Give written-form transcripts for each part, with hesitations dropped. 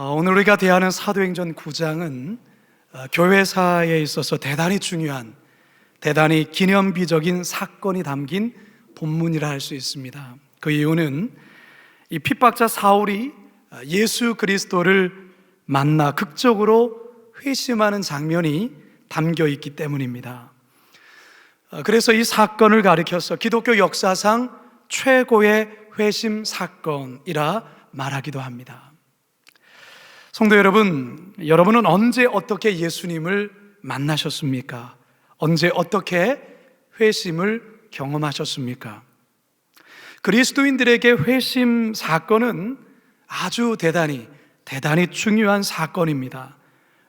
오늘 우리가 대하는 사도행전 9장은 교회사에 있어서 대단히 중요한, 대단히 기념비적인 사건이 담긴 본문이라 할 수 있습니다. 그 이유는 이 핍박자 사울이 예수 그리스도를 만나 극적으로 회심하는 장면이 담겨 있기 때문입니다. 그래서 이 사건을 가리켜서 기독교 역사상 최고의 회심 사건이라 말하기도 합니다. 성도 여러분, 여러분은 언제 어떻게 예수님을 만나셨습니까? 언제 어떻게 회심을 경험하셨습니까? 그리스도인들에게 회심 사건은 아주 대단히 중요한 사건입니다.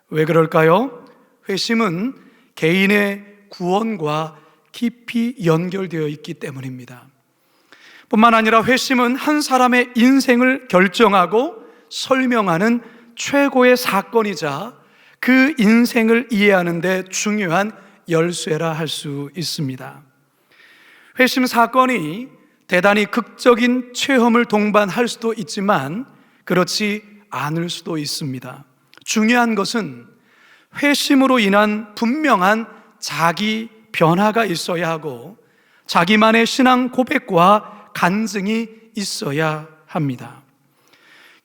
왜 그럴까요? 회심은 개인의 구원과 깊이 연결되어 있기 때문입니다. 뿐만 아니라 회심은 한 사람의 인생을 결정하고 설명하는 최고의 사건이자 그 인생을 이해하는 데 중요한 열쇠라 할 수 있습니다. 회심 사건이 대단히 극적인 체험을 동반할 수도 있지만 그렇지 않을 수도 있습니다. 중요한 것은 회심으로 인한 분명한 자기 변화가 있어야 하고 자기만의 신앙 고백과 간증이 있어야 합니다.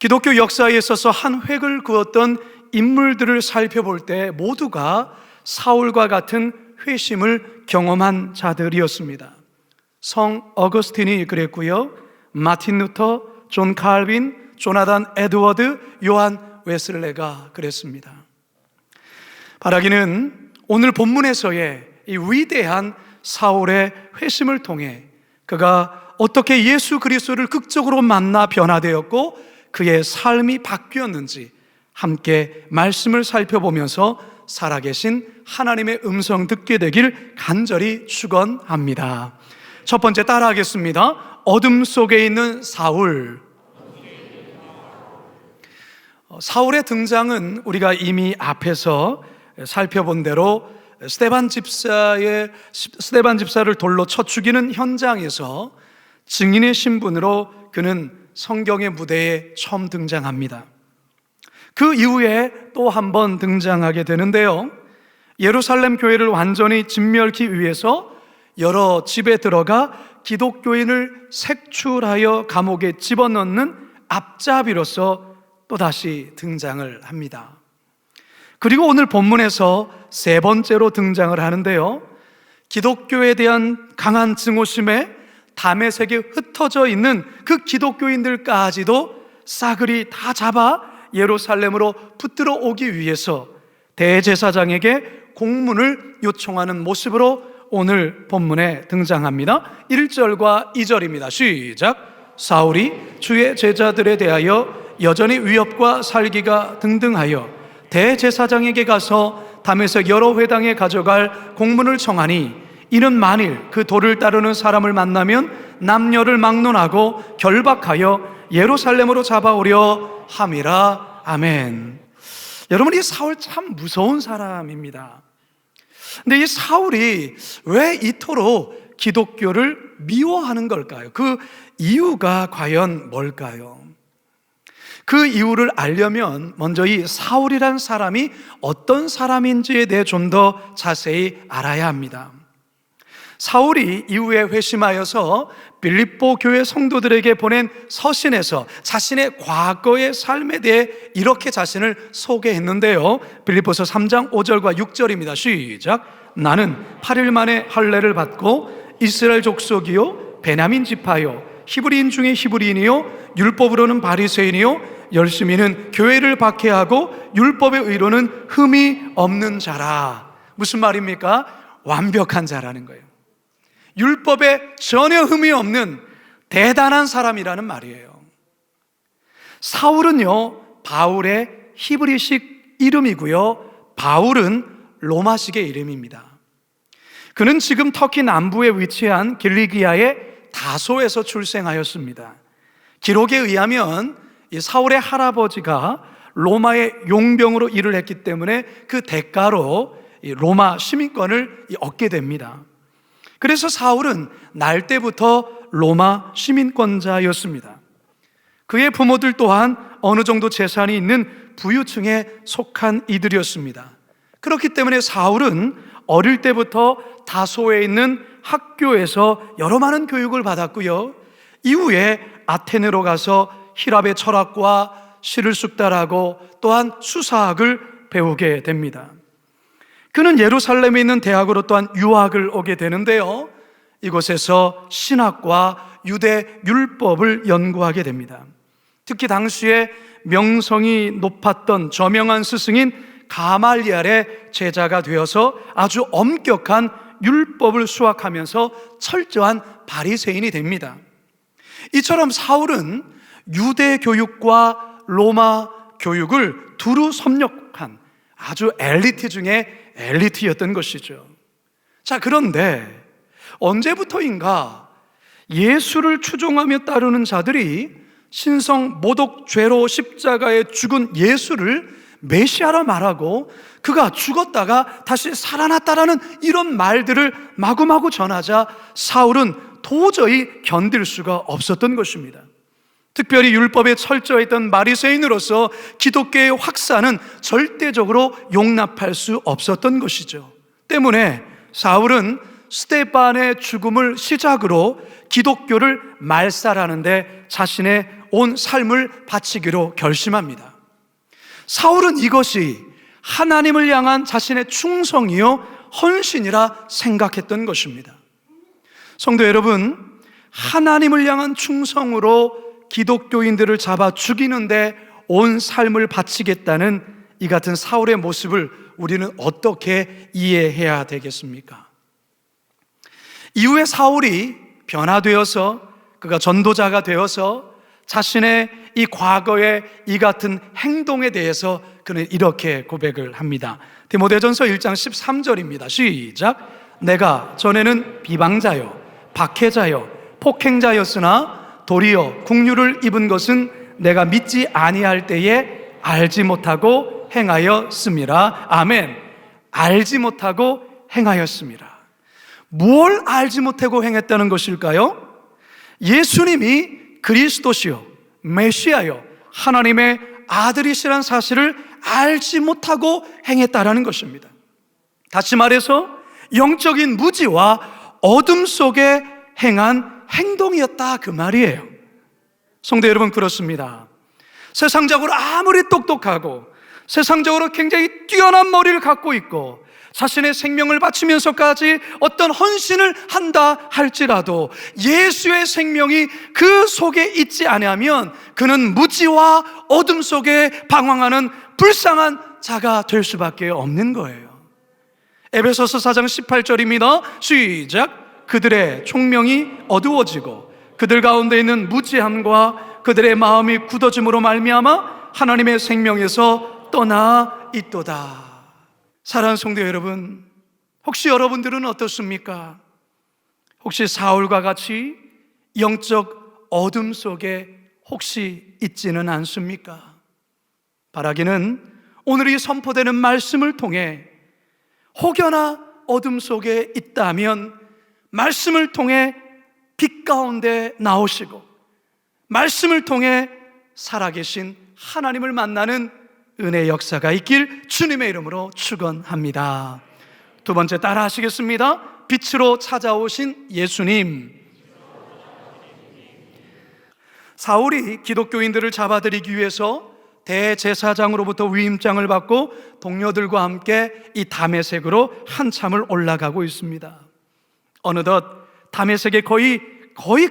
기독교 역사에 있어서 한 획을 그었던 인물들을 살펴볼 때 모두가 사울과 같은 회심을 경험한 자들이었습니다. 성 어거스틴이 그랬고요, 마틴 루터, 존 칼빈, 조나단 에드워드, 요한 웨슬레가 그랬습니다. 바라기는 오늘 본문에서의 이 위대한 사울의 회심을 통해 그가 어떻게 예수 그리스도를 극적으로 만나 변화되었고 그의 삶이 바뀌었는지 함께 말씀을 살펴보면서 살아계신 하나님의 음성 듣게 되길 간절히 축원합니다. 첫 번째 따라하겠습니다. 어둠 속에 있는 사울. 사울의 등장은 우리가 이미 앞에서 살펴본 대로 스데반 집사를 돌로 쳐 죽이는 현장에서 증인의 신분으로 그는 성경의 무대에 처음 등장합니다. 그 이후에 또 한 번 등장하게 되는데요, 예루살렘 교회를 완전히 진멸하기 위해서 여러 집에 들어가 기독교인을 색출하여 감옥에 집어넣는 앞잡이로서 또다시 등장을 합니다. 그리고 오늘 본문에서 세 번째로 등장을 하는데요, 기독교에 대한 강한 증오심에 다메섹에 흩어져 있는 그 기독교인들까지도 싸그리 다 잡아 예루살렘으로 붙들어 오기 위해서 대제사장에게 공문을 요청하는 모습으로 오늘 본문에 등장합니다. 1절과 2절입니다. 시작. 사울이 주의 제자들에 대하여 여전히 위협과 살기가 등등하여 대제사장에게 가서 다메섹 여러 회당에 가져갈 공문을 청하니 이는 만일 그 도를 따르는 사람을 만나면 남녀를 막론하고 결박하여 예루살렘으로 잡아오려 함이라. 아멘. 여러분, 이 사울 참 무서운 사람입니다. 근데 이 사울이 왜 이토록 기독교를 미워하는 걸까요? 그 이유가 과연 뭘까요? 그 이유를 알려면 먼저 이 사울이란 사람이 어떤 사람인지에 대해 좀 더 자세히 알아야 합니다. 사울이 이후에 회심하여서 빌립보 교회 성도들에게 보낸 서신에서 자신의 과거의 삶에 대해 이렇게 자신을 소개했는데요, 빌립보서 3장 5절과 6절입니다. 시작. 나는 8일 만에 할례를 받고 이스라엘 족속이요 베냐민 지파요 히브리인 중에 히브리인이요 율법으로는 바리새인이요 열심히는 교회를 박해하고 율법의 의로는 흠이 없는 자라. 무슨 말입니까? 완벽한 자라는 거예요. 율법에 전혀 흠이 없는 대단한 사람이라는 말이에요. 사울은요, 바울의 히브리식 이름이고요, 바울은 로마식의 이름입니다. 그는 지금 터키 남부에 위치한 길리기아의 다소에서 출생하였습니다. 기록에 의하면 이 사울의 할아버지가 로마의 용병으로 일을 했기 때문에 그 대가로 로마 시민권을 얻게 됩니다. 그래서 사울은 날 때부터 로마 시민권자였습니다. 그의 부모들 또한 어느 정도 재산이 있는 부유층에 속한 이들이었습니다. 그렇기 때문에 사울은 어릴 때부터 다소에 있는 학교에서 여러 많은 교육을 받았고요, 이후에 아테네로 가서 히랍의 철학과 시를 숙달하고 또한 수사학을 배우게 됩니다. 그는 예루살렘에 있는 대학으로 또한 유학을 오게 되는데요, 이곳에서 신학과 유대 율법을 연구하게 됩니다. 특히 당시에 명성이 높았던 저명한 스승인 가말리알의 제자가 되어서 아주 엄격한 율법을 수학하면서 철저한 바리새인이 됩니다. 이처럼 사울은 유대 교육과 로마 교육을 두루 섭렵한 아주 엘리트 중에 엘리트였던 것이죠. 자, 그런데 언제부터인가 예수를 추종하며 따르는 자들이 신성 모독 죄로 십자가에 죽은 예수를 메시아라 말하고 그가 죽었다가 다시 살아났다라는 이런 말들을 마구마구 전하자 사울은 도저히 견딜 수가 없었던 것입니다. 특별히 율법에 철저했던 바리새인으로서 기독교의 확산은 절대적으로 용납할 수 없었던 것이죠. 때문에 사울은 스데반의 죽음을 시작으로 기독교를 말살하는데 자신의 온 삶을 바치기로 결심합니다. 사울은 이것이 하나님을 향한 자신의 충성이요 헌신이라 생각했던 것입니다. 성도 여러분, 하나님을 향한 충성으로 기독교인들을 잡아 죽이는데 온 삶을 바치겠다는 이 같은 사울의 모습을 우리는 어떻게 이해해야 되겠습니까? 이후에 사울이 변화되어서 그가 전도자가 되어서 자신의 이 과거의 이 같은 행동에 대해서 그는 이렇게 고백을 합니다. 디모데전서 1장 13절입니다. 시작. 내가 전에는 비방자요 박해자요 폭행자였으나 도리어 국류를 입은 것은 내가 믿지 아니할 때에 알지 못하고 행하였음이라. 아멘. 알지 못하고 행하였음이라. 뭘 알지 못하고 행했다는 것일까요? 예수님이 그리스도시요 메시아요 하나님의 아들이시란 사실을 알지 못하고 행했다라는 것입니다. 다시 말해서 영적인 무지와 어둠 속에 행한 행동이었다, 그 말이에요. 성도 여러분, 그렇습니다. 세상적으로 아무리 똑똑하고 세상적으로 굉장히 뛰어난 머리를 갖고 있고 자신의 생명을 바치면서까지 어떤 헌신을 한다 할지라도 예수의 생명이 그 속에 있지 아니하면 그는 무지와 어둠 속에 방황하는 불쌍한 자가 될 수밖에 없는 거예요. 에베소서 4장 18절입니다. 시작. 그들의 총명이 어두워지고 그들 가운데 있는 무지함과 그들의 마음이 굳어짐으로 말미암아 하나님의 생명에서 떠나 있도다. 사랑하는 성도 여러분, 혹시 여러분들은 어떻습니까? 혹시 사울과 같이 영적 어둠 속에 혹시 있지는 않습니까? 바라기는 오늘 이 선포되는 말씀을 통해 혹여나 어둠 속에 있다면 말씀을 통해 빛 가운데 나오시고 말씀을 통해 살아계신 하나님을 만나는 은혜의 역사가 있길 주님의 이름으로 축원합니다. 두 번째 따라 하시겠습니다. 빛으로 찾아오신 예수님. 사울이 기독교인들을 잡아들이기 위해서 대제사장으로부터 위임장을 받고 동료들과 함께 이 다메섹으로 한참을 올라가고 있습니다. 어느덧 다메섹에 거의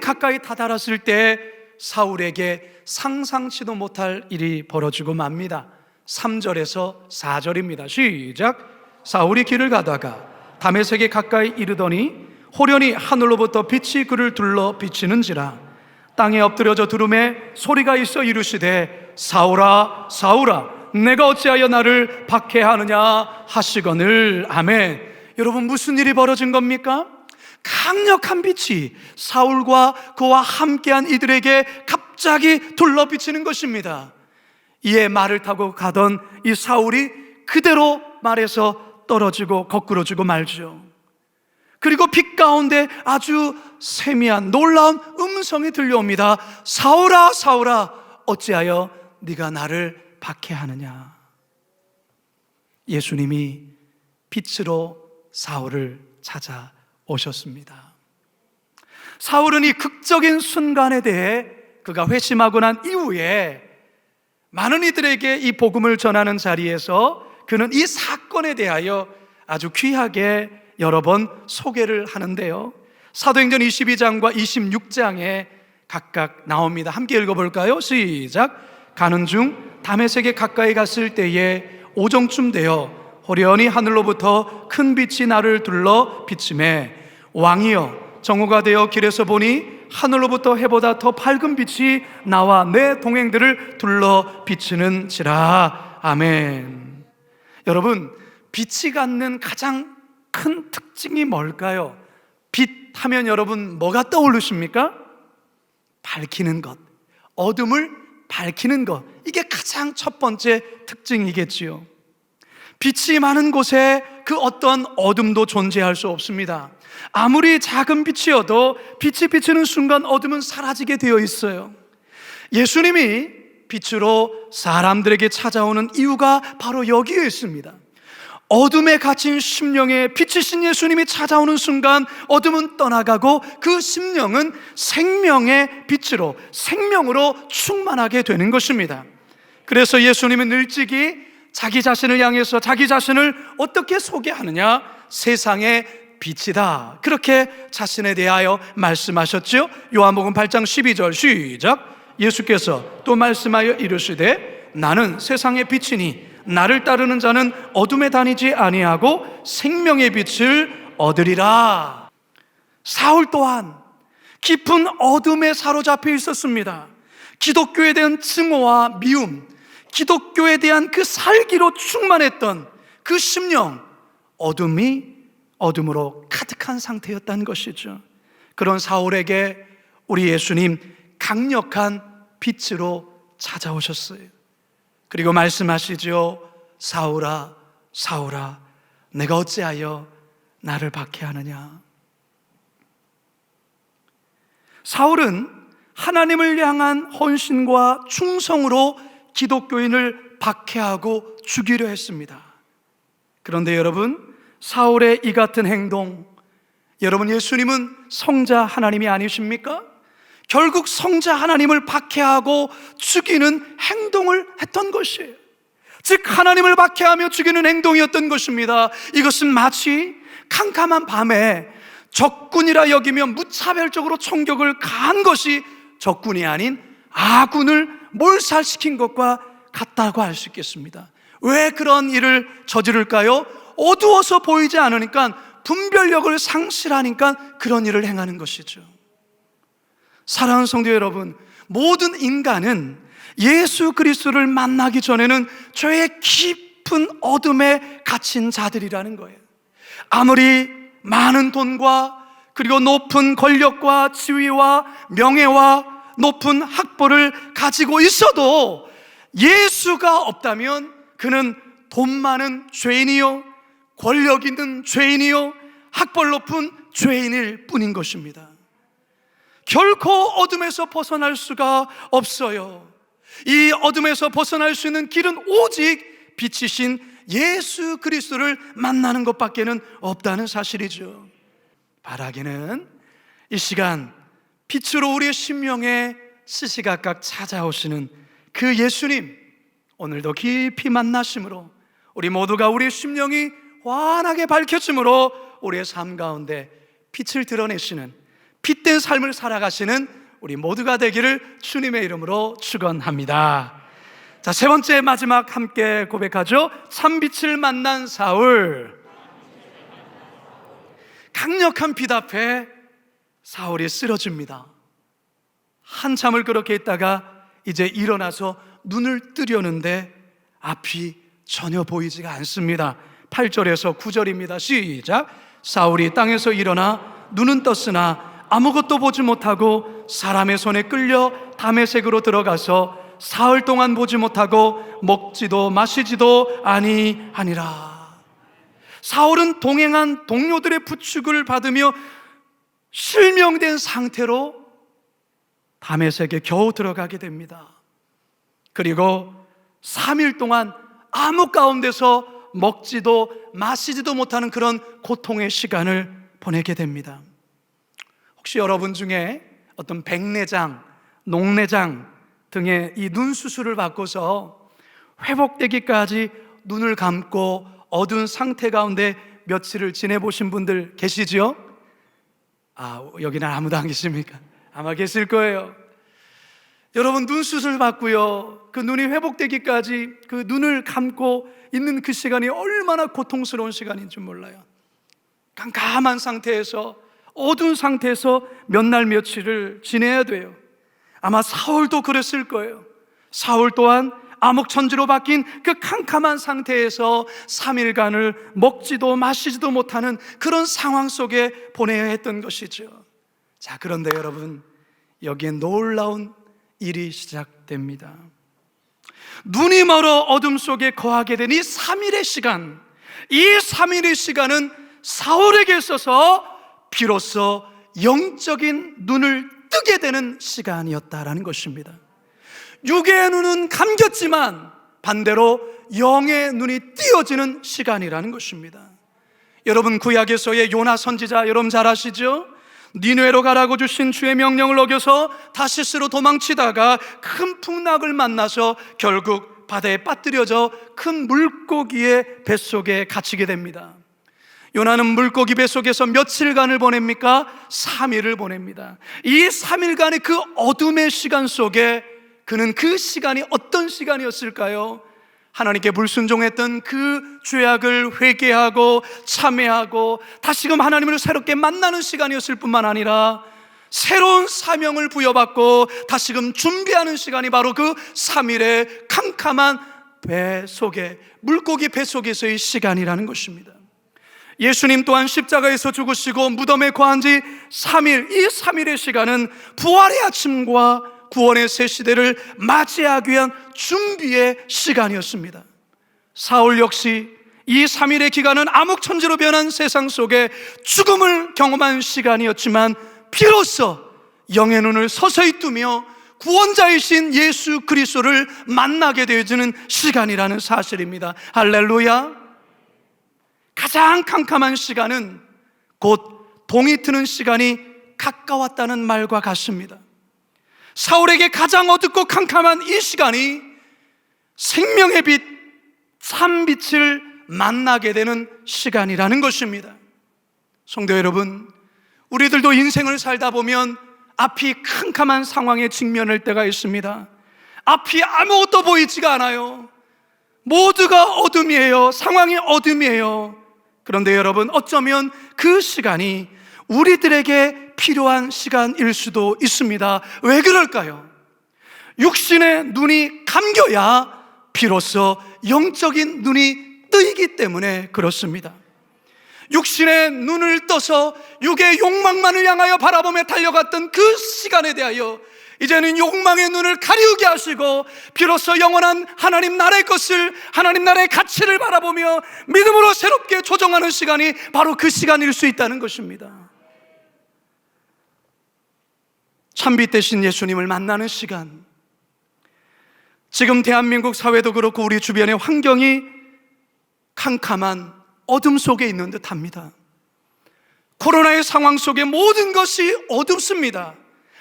가까이 다다랐을 때 사울에게 상상치도 못할 일이 벌어지고 맙니다. 3절에서 4절입니다. 시작. 사울이 길을 가다가 다메섹에 가까이 이르더니 호련히 하늘로부터 빛이 그를 둘러 비치는지라. 땅에 엎드려져 두름에 소리가 있어 이르시되 사울아 사울아 내가 어찌하여 나를 박해하느냐 하시거늘. 아멘. 여러분, 무슨 일이 벌어진 겁니까? 강력한 빛이 사울과 그와 함께한 이들에게 갑자기 둘러 비치는 것입니다. 이에 말을 타고 가던 이 사울이 그대로 말에서 떨어지고 거꾸러지고 말죠. 그리고 빛 가운데 아주 세미한 놀라운 음성이 들려옵니다. 사울아 사울아 어찌하여 네가 나를 박해하느냐. 예수님이 빛으로 사울을 찾아오셨습니다. 사울은 이 극적인 순간에 대해 그가 회심하고 난 이후에 많은 이들에게 이 복음을 전하는 자리에서 그는 이 사건에 대하여 아주 귀하게 여러 번 소개를 하는데요, 사도행전 22장과 26장에 각각 나옵니다. 함께 읽어볼까요? 시작. 가는 중 다메섹에 가까이 갔을 때에 오정쯤 되어 호련히 하늘로부터 큰 빛이 나를 둘러 비침에 왕이여 정오가 되어 길에서 보니 하늘로부터 해보다 더 밝은 빛이 나와 내 동행들을 둘러 비치는지라. 아멘. 여러분, 빛이 갖는 가장 큰 특징이 뭘까요? 빛 하면 여러분 뭐가 떠오르십니까? 밝히는 것, 어둠을 밝히는 것, 이게 가장 첫 번째 특징이겠지요. 빛이 많은 곳에 그 어떤 어둠도 존재할 수 없습니다. 아무리 작은 빛이어도 빛이 비치는 순간 어둠은 사라지게 되어 있어요. 예수님이 빛으로 사람들에게 찾아오는 이유가 바로 여기에 있습니다. 어둠에 갇힌 심령에 빛이신 예수님이 찾아오는 순간 어둠은 떠나가고 그 심령은 생명의 빛으로, 생명으로 충만하게 되는 것입니다. 그래서 예수님은 일찍이 자기 자신을 향해서 자기 자신을 어떻게 소개하느냐? 세상의 빛이다, 그렇게 자신에 대하여 말씀하셨죠. 요한복음 8장 12절 시작. 예수께서 또 말씀하여 이르시되 나는 세상의 빛이니 나를 따르는 자는 어둠에 다니지 아니하고 생명의 빛을 얻으리라. 사울 또한 깊은 어둠에 사로잡혀 있었습니다. 기독교에 대한 증오와 미움, 기독교에 대한 그 살기로 충만했던 그 심령, 어둠으로 가득한 상태였다는 것이죠. 그런 사울에게 우리 예수님 강력한 빛으로 찾아오셨어요. 그리고 말씀하시죠. 사울아, 사울아, 내가 어찌하여 나를 박해하느냐. 사울은 하나님을 향한 헌신과 충성으로 기독교인을 박해하고 죽이려 했습니다. 그런데 여러분, 사울의 이 같은 행동, 여러분, 예수님은 성자 하나님이 아니십니까? 결국 성자 하나님을 박해하고 죽이는 행동을 했던 것이에요. 즉 하나님을 박해하며 죽이는 행동이었던 것입니다. 이것은 마치 캄캄한 밤에 적군이라 여기며 무차별적으로 총격을 가한 것이 적군이 아닌 아군을 몰살시킨 것과 같다고 할 수 있겠습니다. 왜 그런 일을 저지를까요? 어두워서 보이지 않으니까, 분별력을 상실하니까 그런 일을 행하는 것이죠. 사랑하는 성도 여러분, 모든 인간은 예수 그리스도를 만나기 전에는 죄의 깊은 어둠에 갇힌 자들이라는 거예요. 아무리 많은 돈과 그리고 높은 권력과 지위와 명예와 높은 학벌을 가지고 있어도 예수가 없다면 그는 돈 많은 죄인이요, 권력 있는 죄인이요, 학벌 높은 죄인일 뿐인 것입니다. 결코 어둠에서 벗어날 수가 없어요. 이 어둠에서 벗어날 수 있는 길은 오직 빛이신 예수 그리스도를 만나는 것밖에는 없다는 사실이죠. 바라기는 이 시간 빛으로 우리의 심령에 시시각각 찾아오시는 그 예수님, 오늘도 깊이 만나심으로 우리 모두가 우리의 심령이 환하게 밝혀짐으로 우리의 삶 가운데 빛을 드러내시는 빛된 삶을 살아가시는 우리 모두가 되기를 주님의 이름으로 축원합니다. 자, 세 번째 마지막 함께 고백하죠. 참빛을 만난 사울. 강력한 빛 앞에 사울이 쓰러집니다. 한참을 그렇게 있다가 이제 일어나서 눈을 뜨려는데 앞이 전혀 보이지가 않습니다. 8절에서 9절입니다. 시작. 사울이 땅에서 일어나 눈은 떴으나 아무것도 보지 못하고 사람의 손에 끌려 다메섹으로 들어가서 사흘 동안 보지 못하고 먹지도 마시지도 아니하니라. 사울은 동행한 동료들의 부축을 받으며 실명된 상태로 다메섹에 겨우 들어가게 됩니다. 그리고 3일 동안 암흑 가운데서 먹지도 마시지도 못하는 그런 고통의 시간을 보내게 됩니다. 혹시 여러분 중에 어떤 백내장, 녹내장 등의 이 눈 수술을 받고서 회복되기까지 눈을 감고 어두운 상태 가운데 며칠을 지내보신 분들 계시죠? 여기는 아무도 안 계십니까? 아마 계실 거예요. 여러분, 눈 수술 받고요, 그 눈이 회복되기까지 그 눈을 감고 있는 그 시간이 얼마나 고통스러운 시간인 줄 몰라요. 깜깜한 상태에서, 어두운 상태에서 몇 날 며칠을 지내야 돼요. 아마 사울도 그랬을 거예요. 사울 또한 암흑천지로 바뀐 그 캄캄한 상태에서 3일간을 먹지도 마시지도 못하는 그런 상황 속에 보내야 했던 것이죠. 자, 그런데 여러분, 여기에 놀라운 일이 시작됩니다. 눈이 멀어 어둠 속에 거하게 된 이 3일의 시간, 이 3일의 시간은 사울에게 있어서 비로소 영적인 눈을 뜨게 되는 시간이었다라는 것입니다. 육의 눈은 감겼지만 반대로 영의 눈이 띄어지는 시간이라는 것입니다. 여러분, 구약에서의 요나 선지자 여러분 잘 아시죠? 니느웨로 가라고 주신 주의 명령을 어겨서 다시스로 도망치다가 큰 풍랑을 만나서 결국 바다에 빠뜨려져 큰 물고기의 뱃속에 갇히게 됩니다. 요나는 물고기 뱃속에서 며칠간을 보냅니까? 3일을 보냅니다. 이 3일간의 그 어둠의 시간 속에 그는 그 시간이 어떤 시간이었을까요? 하나님께 불순종했던 그 죄악을 회개하고 참회하고 다시금 하나님을 새롭게 만나는 시간이었을 뿐만 아니라 새로운 사명을 부여받고 다시금 준비하는 시간이 바로 그 3일의 캄캄한 배 속에, 물고기 배 속에서의 시간이라는 것입니다. 예수님 또한 십자가에서 죽으시고 무덤에 거한 지 3일, 이 3일의 시간은 부활의 아침과 구원의 새 시대를 맞이하기 위한 준비의 시간이었습니다. 사울 역시 이 3일의 기간은 암흑천지로 변한 세상 속에 죽음을 경험한 시간이었지만 비로소 영의 눈을 서서히 뜨며 구원자이신 예수 그리스도를 만나게 되어지는 시간이라는 사실입니다. 할렐루야. 가장 캄캄한 시간은 곧 동이 트는 시간이 가까웠다는 말과 같습니다. 사울에게 가장 어둡고 캄캄한 이 시간이 생명의 빛, 참빛을 만나게 되는 시간이라는 것입니다. 성도 여러분, 우리들도 인생을 살다 보면 앞이 캄캄한 상황에 직면할 때가 있습니다. 앞이 아무것도 보이지가 않아요. 모두가 어둠이에요. 상황이 어둠이에요. 그런데 여러분, 어쩌면 그 시간이 우리들에게 필요한 시간일 수도 있습니다. 왜 그럴까요? 육신의 눈이 감겨야 비로소 영적인 눈이 뜨이기 때문에 그렇습니다. 육신의 눈을 떠서 육의 욕망만을 향하여 바라보며 달려갔던 그 시간에 대하여 이제는 욕망의 눈을 가리우게 하시고 비로소 영원한 하나님 나라의 것을, 하나님 나라의 가치를 바라보며 믿음으로 새롭게 조정하는 시간이 바로 그 시간일 수 있다는 것입니다. 참빛 대신 예수님을 만나는 시간, 지금 대한민국 사회도 그렇고 우리 주변의 환경이 캄캄한 어둠 속에 있는 듯합니다. 코로나의 상황 속에 모든 것이 어둡습니다.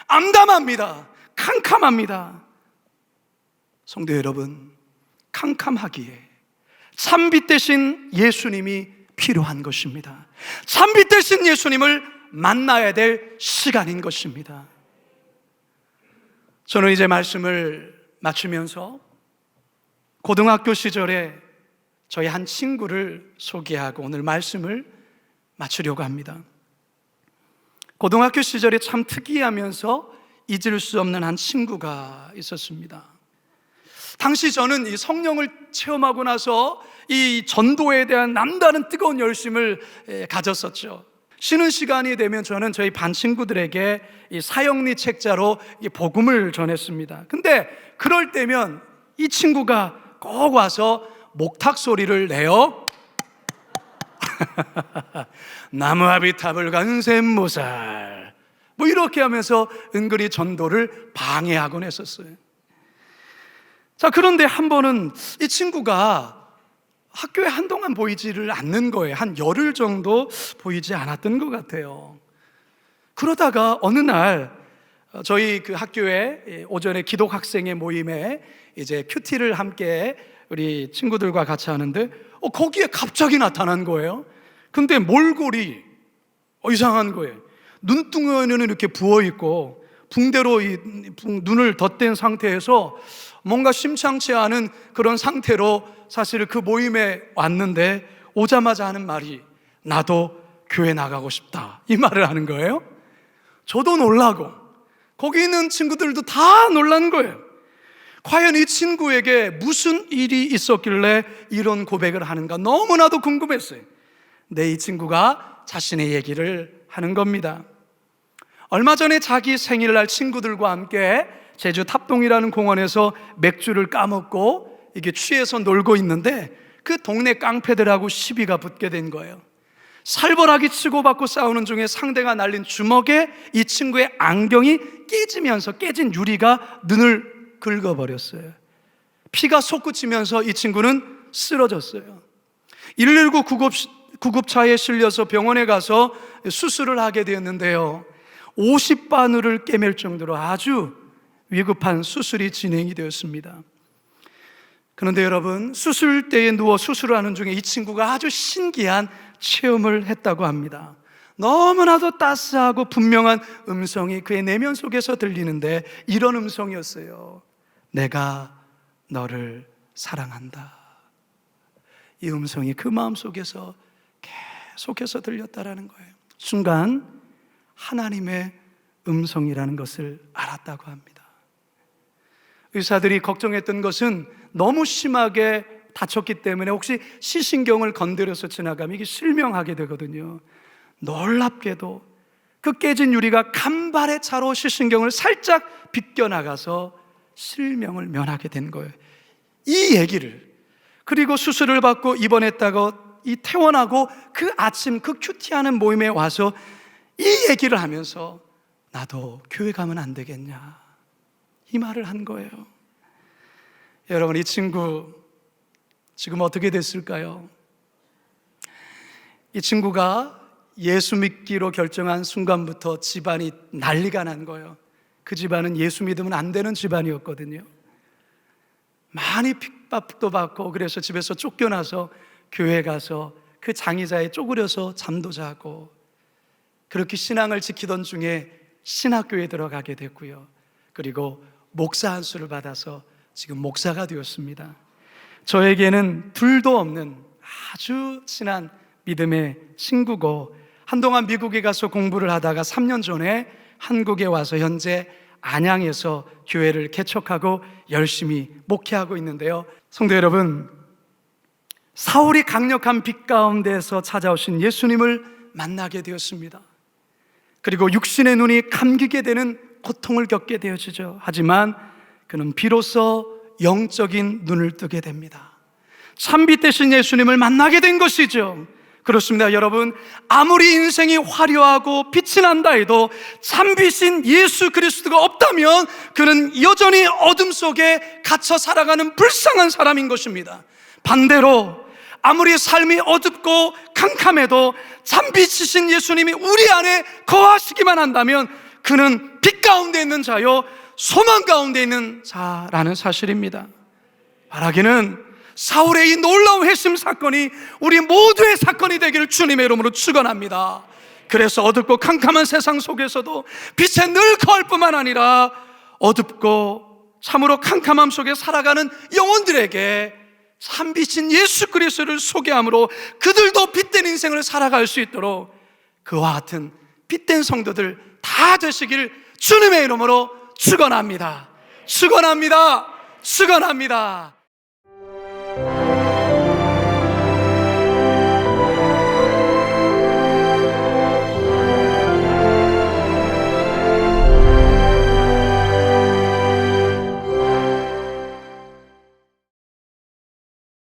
암담합니다. 캄캄합니다. 성도 여러분, 캄캄하기에 참빛 대신 예수님이 필요한 것입니다. 참빛 대신 예수님을 만나야 될 시간인 것입니다. 저는 이제 말씀을 마치면서 고등학교 시절에 저희 한 친구를 소개하고 오늘 말씀을 마치려고 합니다. 고등학교 시절에 참 특이하면서 잊을 수 없는 한 친구가 있었습니다. 당시 저는 이 성령을 체험하고 나서 이 전도에 대한 남다른 뜨거운 열심을 가졌었죠. 쉬는 시간이 되면 저는 저희 반 친구들에게 이 사형리 책자로 복음을 전했습니다. 근데 그럴 때면 이 친구가 꼭 와서 목탁 소리를 내요. 나무아비탑을 간 샘모살, 뭐 이렇게 하면서 은근히 전도를 방해하곤 했었어요. 자, 그런데 한 번은 이 친구가 학교에 한동안 보이지를 않는 거예요. 한 열흘 정도 보이지 않았던 것 같아요. 그러다가 어느 날 저희 그 학교에 오전에 기독 학생의 모임에 이제 큐티를 함께 우리 친구들과 같이 하는데 거기에 갑자기 나타난 거예요. 근데 몰골이 이상한 거예요. 눈동자는 이렇게 부어있고 붕대로 눈을 덧댄 상태에서 뭔가 심상치 않은 그런 상태로 사실 그 모임에 왔는데 오자마자 하는 말이 나도 교회 나가고 싶다, 이 말을 하는 거예요. 저도 놀라고 거기 있는 친구들도 다 놀란 거예요. 과연 이 친구에게 무슨 일이 있었길래 이런 고백을 하는가 너무나도 궁금했어요. 근데 이 친구가 자신의 얘기를 하는 겁니다. 얼마 전에 자기 생일날 친구들과 함께 제주 탑동이라는 공원에서 맥주를 까먹고 이게 취해서 놀고 있는데 그 동네 깡패들하고 시비가 붙게 된 거예요. 살벌하게 치고받고 싸우는 중에 상대가 날린 주먹에 이 친구의 안경이 깨지면서 깨진 유리가 눈을 긁어버렸어요. 피가 솟구치면서 이 친구는 쓰러졌어요. 119 구급차에 실려서 병원에 가서 수술을 하게 되었는데요, 50바늘을 꿰맬 정도로 아주 위급한 수술이 진행이 되었습니다. 그런데 여러분, 수술대에 누워 수술을 하는 중에 이 친구가 아주 신기한 체험을 했다고 합니다. 너무나도 따스하고 분명한 음성이 그의 내면 속에서 들리는데 이런 음성이었어요. 내가 너를 사랑한다. 이 음성이 그 마음속에서 계속해서 들렸다라는 거예요. 순간 하나님의 음성이라는 것을 알았다고 합니다. 의사들이 걱정했던 것은 너무 심하게 다쳤기 때문에 혹시 시신경을 건드려서 지나가면 이게 실명하게 되거든요. 놀랍게도 그 깨진 유리가 간발의 차로 시신경을 살짝 비껴나가서 실명을 면하게 된 거예요. 이 얘기를, 그리고 수술을 받고 입원했다고 퇴원하고 그 아침 그 큐티하는 모임에 와서 이 얘기를 하면서 나도 교회 가면 안 되겠냐, 이 말을 한 거예요. 여러분, 이 친구 지금 어떻게 됐을까요? 이 친구가 예수 믿기로 결정한 순간부터 집안이 난리가 난 거예요. 그 집안은 예수 믿으면 안 되는 집안이었거든요. 많이 핍박도 받고, 그래서 집에서 쫓겨나서 교회 가서 그 장의자에 쪼그려서 잠도 자고, 그렇게 신앙을 지키던 중에 신학교에 들어가게 됐고요. 그리고 목사 안수를 받아서 지금 목사가 되었습니다. 저에게는 둘도 없는 아주 친한 믿음의 친구고, 한동안 미국에 가서 공부를 하다가 3년 전에 한국에 와서 현재 안양에서 교회를 개척하고 열심히 목회하고 있는데요. 성도 여러분, 사울이 강력한 빛 가운데서 찾아오신 예수님을 만나게 되었습니다. 그리고 육신의 눈이 감기게 되는 고통을 겪게 되어지죠. 하지만 그는 비로소 영적인 눈을 뜨게 됩니다. 참빛 대신 예수님을 만나게 된 것이죠. 그렇습니다. 여러분, 아무리 인생이 화려하고 빛이 난다 해도 참빛인 예수 그리스도가 없다면 그는 여전히 어둠 속에 갇혀 살아가는 불쌍한 사람인 것입니다. 반대로 아무리 삶이 어둡고 캄캄해도 참빛이신 예수님이 우리 안에 거하시기만 한다면 그는 빛 가운데 있는 자요, 소망 가운데 있는 자라는 사실입니다. 말하기는 사울의 이 놀라운 회심 사건이 우리 모두의 사건이 되기를 주님의 이름으로 축원합니다. 그래서 어둡고 캄캄한 세상 속에서도 빛에 늘 거할 뿐만 아니라 어둡고 참으로 캄캄함 속에 살아가는 영혼들에게 참빛인 예수 그리스도를 소개함으로 그들도 빛된 인생을 살아갈 수 있도록 그와 같은 빛된 성도들 다 되시길 주님의 이름으로 축원합니다. 축원합니다. 축원합니다.